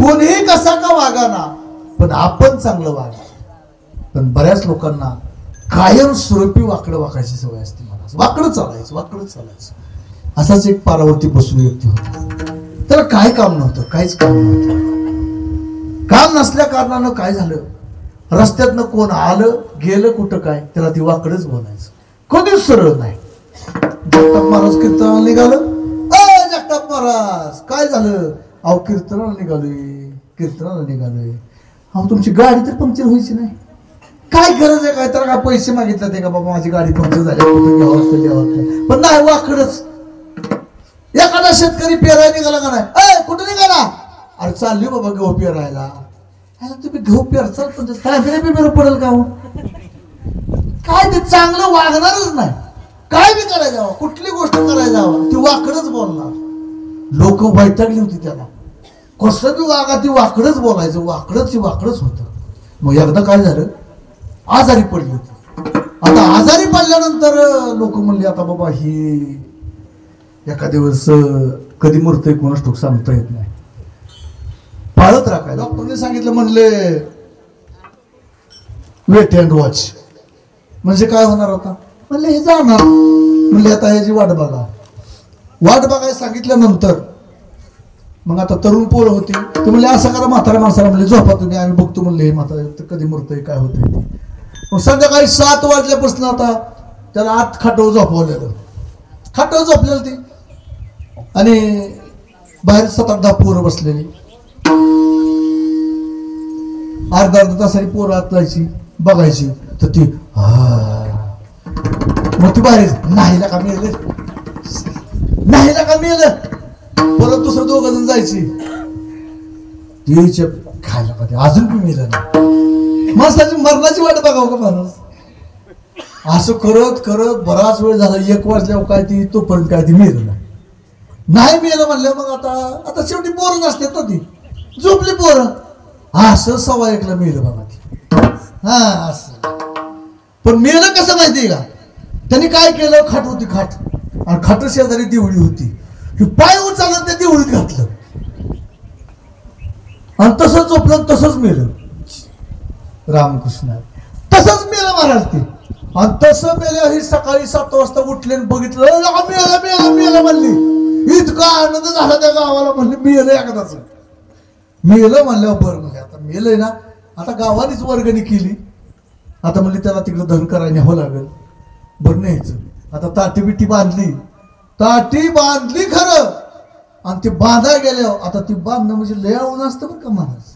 कोणीही कसा का वागाना, पण आपण चांगलं वागा. पण बऱ्याच लोकांना कायम स्वरूपी वाकडं वागायची सवय असते. मला वाकडं चालायचं. असाच एक पारावरती बसून व्यक्ती होता. त्याला काय काम नव्हतं, काहीच काम नव्हतं. काम नसल्या कारणानं काय झालं, रस्त्यातनं कोण आलं गेलं कुठं काय, त्याला ती वाकडच बोलायचं, कधीच सरळ नाही. जगताप महाराज कीर्तनाला निघालं. जगताप महाराज काय झालं? अहो कीर्तनाला निघालोय. अहो तुमची गाडी तर पंक्चर व्हायची नाही, काय गरज आहे? काय तर काय पैसे मागितले ते का बाबा माझी गाडी पंक्चर झाली, कुठं घ्यावं. पण नाही, वाकडच. एखादा शेतकरी पेरायला निघाला का नाही, कुठं निघाला? अरे चालली बाबा गहू पेरायला. तुम्ही गहू पेरचाल पण काय पडेल का हो? काय ते चांगलं वागणारच नाही. काय बी करायला जावं, कुठली गोष्ट करायला जावं ती वाकडच बोलणार. लोक वैतागली होती त्याला. कसं बी वागा ती वाकडच बोलायचं, वाकडच होतं. मग एकदा काय झालं, आजारी पडली होती. आता आजारी पडल्यानंतर लोक म्हणले आता बाबा ही एका दिवस कधी मरतोय कोणाच ठोक सांगता येत नाही, पाळत राखायला. डॉक्टरने सांगितलं, म्हणले वेट अँड वॉच. म्हणजे काय होणार होता? म्हणले हे जाणार. म्हणले आता ह्याची वाट बघायला सांगितल्यानंतर मग आता तरुण पोरं होती ते म्हणले असं करा, म्हाताऱ्या माणसाला म्हणले झोपा तुम्ही, आम्ही बघतो. म्हणले हे म्हातारा कधी मरतोय काय होतंय ते. मग संध्याकाळी 7 वाजल्यापासून आता त्याला आत खाटावर झोपवलेलं ती, आणि बाहेर 7-8-10 पोरं बसलेली. अर्धा तासाची पोरं आत जायची बघायची तर ती मग ती बाहेर नाहीला का मेलं. परत दुसरं 2 जण जायची, तिच्या खायला का ते अजून पण मेलं नाही. माणसाची मरणाची वाट बघावं का माणूस? असं करत बराच वेळ झाला. 1 वाजल्यावर काय ती तोपर्यंत काय ती मेलं नाही म्हणलं. मग आता शेवटी पोरं नसतात ना, ती झोपली पोरं. असं 1:15 मेलं बघा ती. असं. पण मेलं कसं माहितीये का? त्यांनी काय केलं, खाट होती आणि खाट शेजारी देवळी होती. पाय उचललं त्या देवळीत घातलं आणि तसंच झोपलं, तसंच मेलं. रामकृष्ण तसंच मेलं महाराज ते. आणि तसं मेलं. ही सकाळी 7 वाजता उठले आणि बघितलं, मेलं म्हणली. इतका आनंद झाला त्या गावाला. म्हणले मेलं एकदाच. मेलं म्हणल्यावर बरं म्हणजे आता मेलंय ना, आता गावानेच वर्गणी केली. आता म्हणले त्याला तिकडं दहन करायला न्यावं लागेल. बरं न्यायचं. आता ताटी बिटी बांधली खरं. आणि ते बांधायला गेल्यावर आता ती बांधणं म्हणजे लय आवड असतं बरं का महाराज,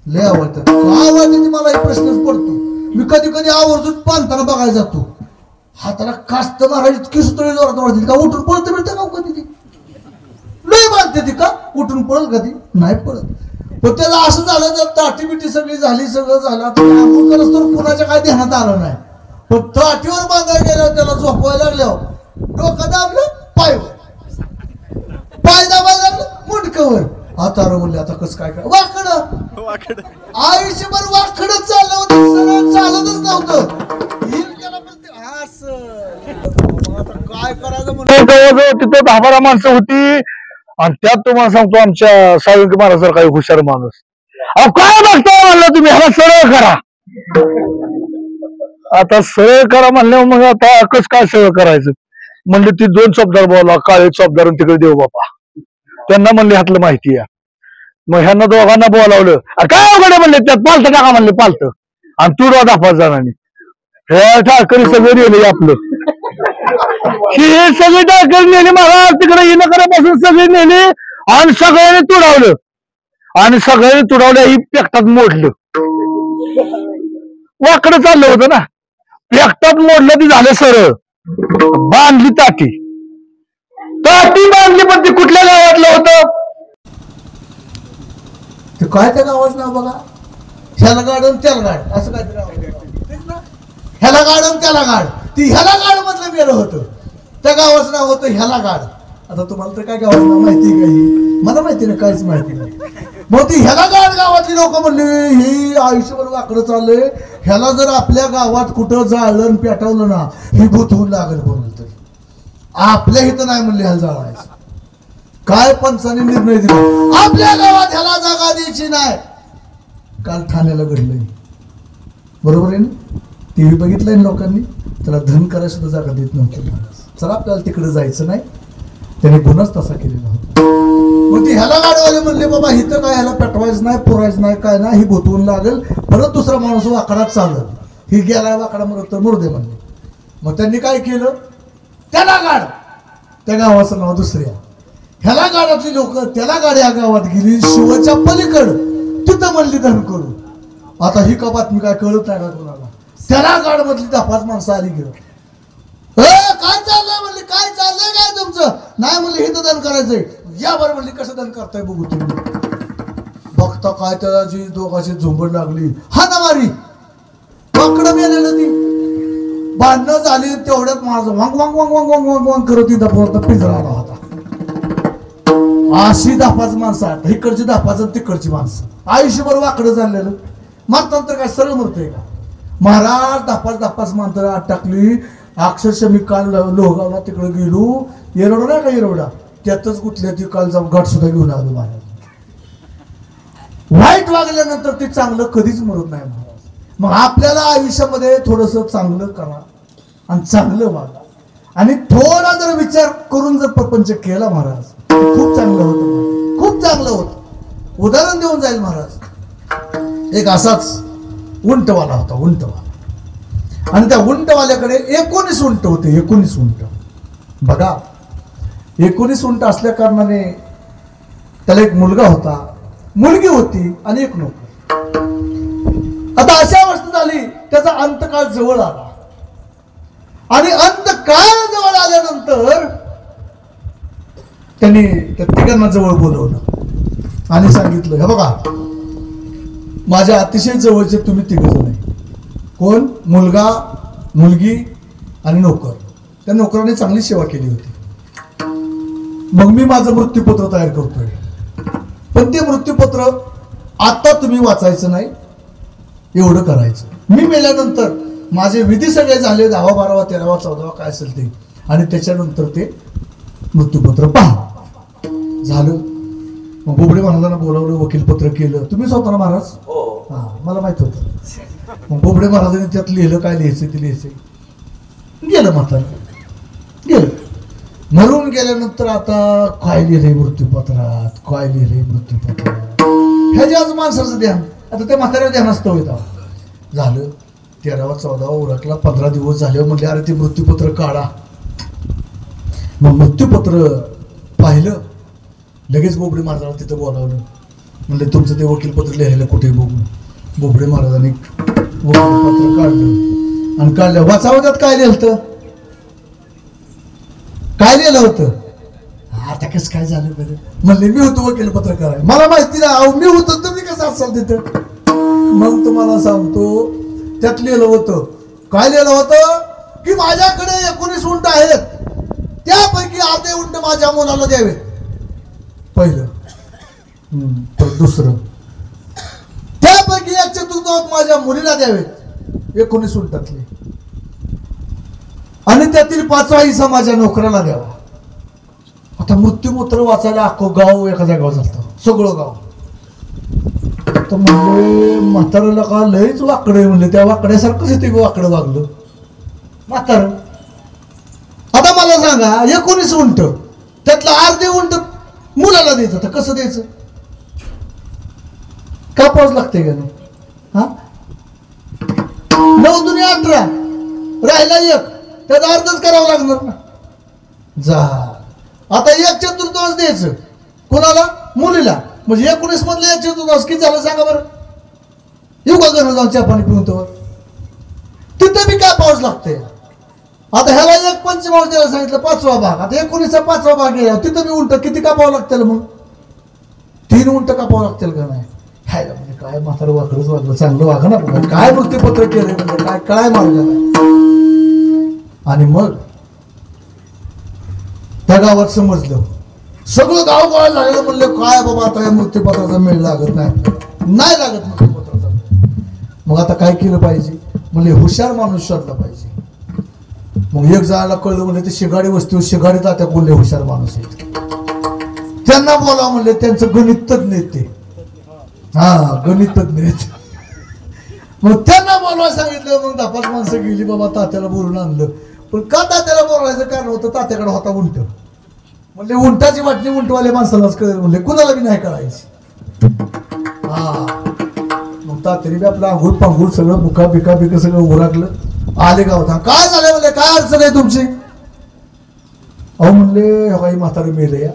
लय आवडतं. काय आवडते मला एक प्रश्नच पडतो. मी कधी आवर्जून बांधताना बघायला जातो, हाताला कास्त महाराज इतकी सुतळी जोरात वाढते का उठून पळत मिळतं का कधी? ती लय बांधते ती का उठून पळत कधी नाही पळत. पण त्याला असं झालं, जर ताटी बिटी सगळी झाली, सगळं झालं, आंघोळ करत तर कुणाच्या काय ध्यानात आलं नाही. पण ताटीवर बांधायला गेल्यावर त्याला झोपवायला लागल्यावर डोकं दाबलं, पाय दाबायला लागलं, मुंडकवर. आता म्हणले आता कसं काय वाकड आयुष्यभर वाकडच चाललं होतं, सरळ चालतच नव्हतं. काय करायचं म्हणून तिथं 10-12 माणसं होती. आणि त्यात तुम्हाला सांगतो आमच्या साळुंके महाराज काही हुशार माणूस. अहो काय बघता म्हणलं तुम्ही, ह्याला सरळ करा. आता सरळ करा म्हणल्यावर मग आता कसं काय सरळ करायचं? म्हणले ती 2 चौपदार बोला, काळे चौपदार तिकडे देऊ बापा. त्यांना म्हणले ह्यातलं माहिती आहे. मग ह्यांना दोघांना बोलावलं. काय अवघड म्हणले, त्यात पालतं टाका म्हणले, पालतं. आणि तुडवा 10-5 जणांनी. हे ठाकरी सगळे नेले आपलं. हे सगळे ठाकरी नेले महाराज तिकडे येणं सगळे नेले आणि सगळ्यांनी तुडवलं. आणि सगळ्यांनी तुडवलं, ही पेकटात मोडलं. वाकडं चाललं होतं ना, पेकटात मोडलं ती झालं सरळ. बांधली ताटी बांधली, पण ती कुठल्या गावातलं होतं ते काय त्या गावाचं नाव बघा, ह्याला गाड आणि त्याला गाड असं काहीतरी. ह्याला गाड आणि त्याला गाड, ती ह्याला गाड मधलं मेलं होतं. त्या गावाचं नाव होतं ह्याला गाड. आता तुम्हाला तर काय गावाचं नाव माहिती काही? मला माहिती नाही, काहीच माहिती नाही. मग ती ह्याला गाड गावातली लोक म्हणले ही आयुष्यभर वाकडं चाललंय, ह्याला जर आपल्या गावात कुठं जाळलं पेटवलं ना, ही भूत होऊन लागेल. बोललं तरी आपल्या इथं नाही म्हणले ह्याला जाळायचं. काय पंचाने निर्णय दिला आपल्या गावात ह्याला जागा द्यायची नाही. काल ठाण्याला घडलंय, बरोबर आहे ना? टीव्ही बघितलंय ना लोकांनी. त्याला धन करायला सुद्धा जागा देत नव्हते महाराज. चला आपल्याला तिकडे जायचं नाही, त्याने गुन्हाच तसा केलेला होता. मग ते ह्याला गाडीवाले म्हणले बाबा इथं काय ह्याला पेटवायचं नाही, पुरायचं नाही, काय नाही, ही गोतवून लागेल, परत दुसरा माणूस वाकडात चालत, ही गेलाय वाकडा मरत तर मुर्दे म्हणले. मग त्यांनी काय केलं, त्याला गाड, त्या गावाचं नाव दुसऱ्या, ह्याला गाडातली लोक त्याला गाडी या गावात गेली शिवाच्या पलीकड, तिथं म्हणली धन करू. आता ही का बातमी काय कळत नाही का कोणाला? त्याला गाड मधली 10-5 माणसं आली गेलं. काय चाललंय म्हणले, काय चाललंय काय तुमचं? नाही म्हणले हे तर दान करायचंय. या बरं म्हणले कसं दान करताय बघू तुम्ही. बघता काय त्याची दोघांची झुंबड लागली, हा ना मारी वाकडं मेलेलं ती. भांडणं झाली तेवढ्यात माझं वांग वांग वांग वांग वांग वांग वांग करत तिथं पिंजरा आला होता. अशी 10-5 माणसं आहेत, इकडची 10-5 तिकडची माणसं, आयुष्यभर वाकडं झालेलं. मारतात तर काय सरळ मरतंय का महाराज? 10-5 माणसं आत टाकली. अक्षरशः मी काल लोहगावला तिकडे गेलो, येरवडा नाही का येरवडा, त्यातच कुठल्या ती काल जाऊन घाट सुद्धा घेऊन आलो महाराज. वाईट वागल्यानंतर ते चांगलं कधीच मरत नाही महाराज. मग आपल्याला आयुष्यामध्ये थोडस चांगलं करा आणि चांगलं वागा, आणि थोडा जर विचार करून जर प्रपंच केला महाराज, खूप चांगलं होतं, खूप चांगलं होतं. उदाहरण देऊन जाईल महाराज. एक असाच उंटवाला होता, उंटवाला, आणि त्या उंटवाल्याकडे 19 उंट होते. 19 उंट बघा, 19 उंट असल्या कारणाने त्याला एक मुलगा होता, मुलगी होती आणि एक नोकर. आता अशा अवस्था झाली, त्याचा अंतकाळ जवळ आला, आणि अंतकाळ जवळ आल्यानंतर त्यांनी त्या तिघांना जवळ बोलवलं आणि सांगितलं, हे बघा माझ्या अतिशय जवळचे तुम्ही 3 जण आहे. कोण? मुलगा, मुलगी आणि नोकर. त्या नोकराने चांगली सेवा केली होती. मग मी माझं मृत्यूपत्र तयार करतोय, पण ते मृत्यूपत्र आता तुम्ही वाचायचं नाही, एवढं करायचं. मी मेल्यानंतर माझे विधी सगळे झाले, 10वा 12वा 13वा 14वा काय असेल ते, आणि त्याच्यानंतर ते मृत्यूपत्र पहा. झालं. मग बोबडे महाराजांना बोलावलं, वकीलपत्र केलं. तुम्ही स्वतः महाराज? हा, मला माहित होतं. मग बोबडे महाराजांनी त्यात लिहिलं, काय लिहायचं ते लिहायचं. गेलं म्हातारं, गेलं. मरून गेल्यानंतर आता काय लिहिलंय मृत्यूपत्रात, काय लिहिलंय मृत्यूपत्रात, ह्याच्याच माणसाचं ध्यान आता त्या म्हाताऱ्यावर ध्यान असतं. झालं. 13वा 14वा उरकला, 15 दिवस झाले. म्हणले अरे ते मृत्यूपत्र काढा. मग मृत्यूपत्र पाहिलं, लगेच बोबडे महाराजांना तिथं बोलावलं. म्हणले तुमचं ते वकीलपत्र लिहायला कुठे बघू. बोबडे महाराजांनी वकीलपत्र काढलं आणि काढलं. वाचावं त्यात काय लिहिलं होतं, काय लिहिलं होतं. आता कसं काय झालं बरं? म्हणले मी होतो वकीलपत्र करायला, मला माहिती नाही, मी होतो तुम्ही कसं असाल तिथं. मग तुम्हाला सांगतो त्यात लिहिलं होतं, काय लिहिलं होतं की माझ्याकडे 19 उंट आहेत, त्यापैकी अर्धे उंट माझ्या मुलाला द्यावेत. पहिलं. तर दुसरं, त्यापैकी 1/4 माझ्या मुलीला द्यावेत, 19 उंटातले, आणि त्यातील 5वा हिस्सा माझ्या नोकराला द्यावा. आता मृत्यूपत्र वाचायला अख्खं गाव एका जागेवर झालं, सगळं गाव. तर म्हणले म्हाताऱ्याला का लयच वाकडे, म्हणले त्या वाकड्यासारखंच येते वाकडं वागलं म्हातारं. आता मला सांगा 19 उंट, त्यातलं अर्धे उंट मुलाला द्यायचं, तर कसं द्यायचं? का पाऊस लागते का नाही? हा, 9 दुनी 18, राहिला 1, त्याचा अर्धच करावं लागणार ना. जा आता 1/4 द्यायचं कोणाला? मुलीला. म्हणजे 19 मधले 1/4 किती झालं सांगा बरं? येऊ का घरं जाऊन चहा पाणी पिऊन तर तिथं बी काय पाऊस लागते. आता ह्याला 1/5 द्यायला सांगितलं, 5वा भाग. आता 19चा 5वा भाग गेला, तिथं बी उंट किती कापावं लागतील? मग 3 उंट कापावं लागतील का नाही? हाय म्हणजे काय म्हातारं वाकडच वागलं, चांगलं वागा ना बघा. काय मृत्यूपत्र केलंय म्हणजे काय काय मार्ग. आणि मग त्या गावात समजलं, सगळं गाव गोळा लागलं. म्हणलं काय बाबा आता या मृत्यूपत्राचा मेळ लागत नाही, नाही लागत मृत्यूपत्राचा. मग आता काय केलं पाहिजे? म्हणजे हुशार माणूस शोधला पाहिजे. मग एक जायला कळलं, म्हणजे ते शेगाडी वस्तीवर शेगाडी तात्या कोल्हे हुशार माणूस आहेत. त्यांना बोलावं म्हणले, त्यांचं गणित तज्ञ आहेत ते. हा गणित तज्ञ आहेत. मग त्यांना बोलवायला सांगितलं. मग 10-5 माणसं गेली, बाबा तात्याला बोलून आणलं. पण का तात्याला बोलवायचं कारण होतं, तात्याकडे होता उंट. म्हणले उंटाची वाटणी उंटवाले माणसालाच कळेल म्हणले, कुणाला बी नाही कळायची. हा मग तात्याने बी आपलं आंघोळ पांघोळ सगळं बुका बिका बिका सगळं उरकलं. आले गावात. काय झालं म्हणले, काय अडचण आहे तुमची? अहो म्हणले हवाई म्हातारे मेले या,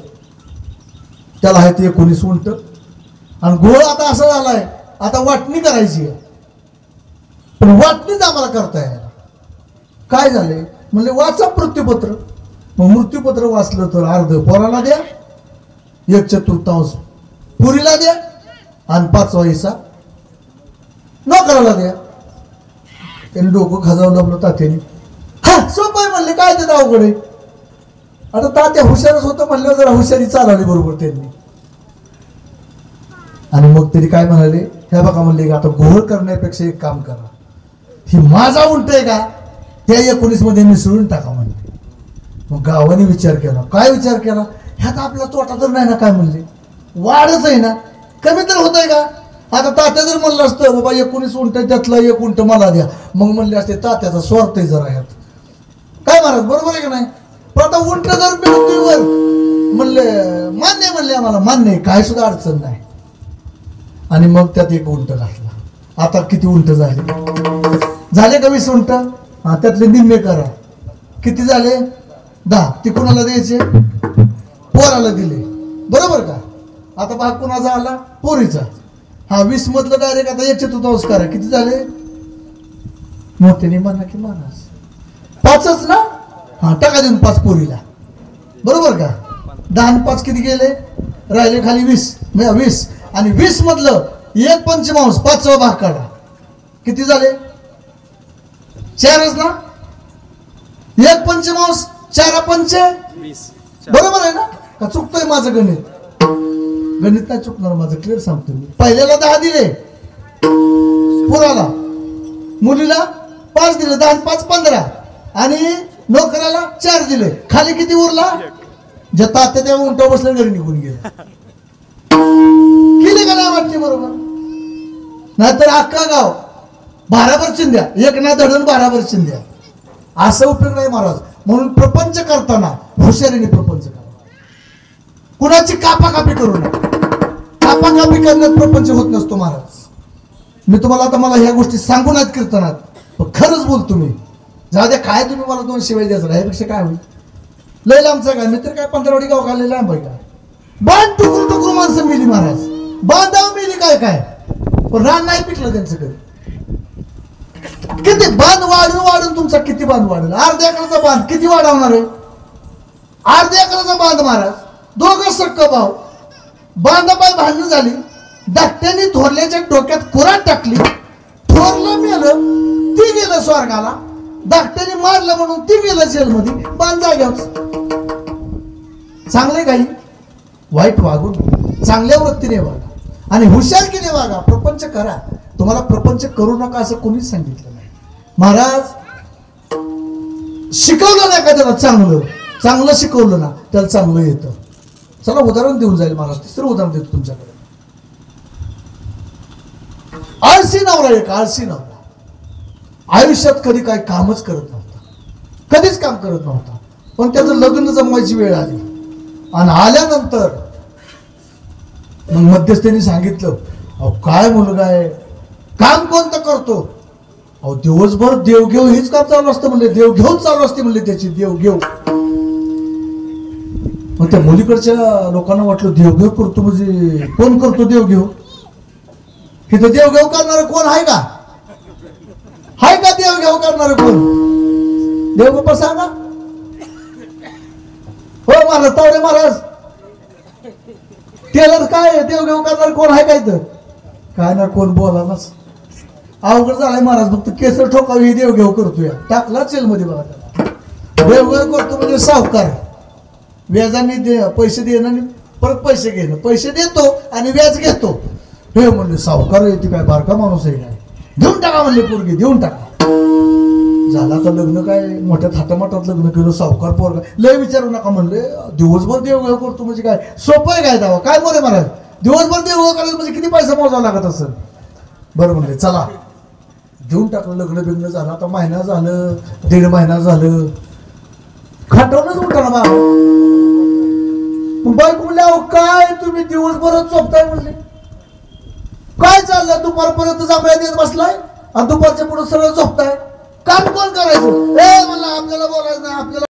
त्याला आहे ते 19 उंट आणि गोळ आता असं झालाय, आता वाटणी करायची आहे. पण वाटणीच आम्हाला करता येणार. काय झाले म्हणले, वाचा मृत्यूपत्र. मग मृत्यूपत्र वाचलं तर अर्ध पोराला द्या, 1/4 पुरीला द्या आणि 5वा हिस्सा नोकराला द्या. त्यांनी डोकं खजावलं आपलं तात्याने. हा सोपं आहे म्हणले, काय ते अवघड आहे. आता तात्या हुशारच होतं म्हणलं, जरा हुशारी चालवली बरोबर त्यांनी. आणि मग तरी काय म्हणाले, ह्या बघा म्हणले, आता घोळ करण्यापेक्षा एक काम करा, ही माझा उंट आहे का त्या 19 मध्ये मिसळून टाका म्हणले. मग गावाने विचार केला. काय विचार केला, ह्यात आपला तोटा तर नाही ना. काय म्हणले, वाढच आहे ना, कमी तर होत आहे का. आता तात्या जर म्हणलं असतं बाबा 19 उंट त्यातला 1 उंट मला द्या, मग म्हणले असते तात्याचा स्वार्थ आहे जरा ह्यात. काय महाराज बरोबर आहे का नाही. पण आता उंट जर मिळतोय म्हणले, मान्य म्हणले आम्हाला, मान्य आहे, काय सुद्धा अडचण नाही. आणि मग त्यात 1 उंट घातला. आता किती उंट झाले का 20 उंट. हा त्यातले निम्मे करा. किती झाले 10. ती कुणाला द्यायचे, पोराला दिले, बरोबर का. आता भाग कुणाचा आला, पोरीचा. हा 20 मधलं डायरेक्ट आता 1/4 करा. किती झाले, मोठ्याने म्हणा की महाराज 5च ना. हा टाका देऊन 5 पोरीला, बरोबर का. 10 आणि 5 किती गेले, राहिले खाली 20. 20 आणि 20 मधलं 1/5 5वा भाग काढा. किती झाले, 4च ना. 1/5 4 20, बरोबर आहे ना. का चुकतोय माझं गणित. गणित नाही चुकणार माझं, क्लिअर सांगतो मी. पहिल्याला 10 दिले पोराला, मुलीला 5 दिले, 10 आणि 5 15 आणि नोकराला 4 दिले. खाली किती उरला, ज्या तात्या त्या उंटा बसल्या घरी निघून गेले. केले का नाही वाटते बरोबर. नाहीतर अख्खा गाव भाराभर चिंध्या, एक ना धडून भाराभर चिंध्या, असं उपयोग नाही महाराज. म्हणून प्रपंच करताना हुशारीने प्रपंच करा. कुणाची कापाकापी करू नका. कापाकापी करण्यात प्रपंच होत नसतो महाराज. मी तुम्हाला आता मला ह्या गोष्टी सांगून आहेत कीर्तनात, पण खरंच बोलतो मी. जाऊ द्या काय तुम्ही मला 2 शिवाय द्यायचं, ह्यापेक्षा काय होईल. लय लांबचं काय, मी तर काय 15वाडी गाव खाल्लेलं लांब आहे का. बांध टुकरू टुकरू माणसं मिली महाराज, बांधाव मिली काय काय, पण रान नाही पिकलं त्यांचं कधी. किती बांध वाढून वाढून तुमचा किती बांध वाढेल. अर्ध्या एकराचा बांध किती वाढवणार आहे. अर्ध्या एकराचा बांध महाराज, 2 सक्क भाव, बांधापाय भांडणं झाली, धाकट्याने थोरल्याच्या डोक्यात कुराट टाकली, थोरलं मेलं, ती गेलं स्वर्गाला, धाकट्याने मारलं म्हणून ती गेलं जेलमध्ये, बांध जाग्यावर. चांगले काही वाईट वागून चांगल्या वृत्तीने वागा आणि हुशारकीने वागा. प्रपंच करा. तुम्हाला प्रपंच करू नका असं कोणीच सांगितलं नाही महाराज. शिकवलं नाही का त्याला चांगलं शिकवलं ना त्याला चांगलं येतं. चला उदाहरण देऊन जाईल महाराज. 3रं उदाहरण देतो तुमच्याकडे. आळशी नवरा, एक आळशी नवरा आयुष्यात कधी काही कामच करत नव्हता, कधीच काम करत नव्हता. पण त्याचं लग्न जमवायची वेळ आली आणि आल्यानंतर मग मध्यस्थांनी सांगितलं, अहो काय मुलगा आहे, काम कोणतं करतो. अहो दिवसभर देवघेव हेच काम चालू असतं म्हणले, देवघेव चालू असते म्हणले त्याची, देवघेव. मग त्या मुलीकडच्या लोकांना वाटलं देवघेव करतो म्हणजे कोण करतो देवघेव. तिथं देवघेव करणार कोण आहे का, हाय का देवघेव करणार कोण. देवबाप्पा सांगा. हो महाराज, तावडे महाराज, टेलर काय देवघेव करणार कोण आहे काय. तर काय ना कोण बोलानाच. अवघड झालाय महाराज. फक्त केसर ठोकावी देवघेव करतोय, टाकला जेलमध्ये बघा त्याला. देवघेव करतो म्हणजे सावकार, व्याजाने पैसे देणं आणि परत पैसे घेणं. पैसे देतो आणि व्याज घेतो. हे म्हणले सावकार येते काय बारका माणूस आहे काय, देऊन टाका म्हणले पोरगी, देऊन टाका. झालं आता लग्न काय मोठ्या थाटामाटात लग्न केलं, सावकार पोरगा, लय विचारू नका म्हणले. दिवसभर देवघेव करतो म्हणजे काय सोपं आहे काय दावा, काय बरे महाराज दिवसभर देवघेव करायचं म्हणजे किती पैसा मोजावा लागत असेल. बरं म्हणले चला देऊन टाकलं. लग्न बिग्न झालं, आता महिना झालं, 1.5 महिना झालं, खाटवूनच उठाला बा. बायको म्हणले अहो काय तुम्ही दिवसभरच झोपताय म्हणले, काय चाललंय दुपारपर्यंत जांभळ्या देत बसलाय आणि दुपारच्या पुढे सगळं झोपताय, काम कोण करायचं. ए मला आपल्याला बोलायचं नाही, आपल्याला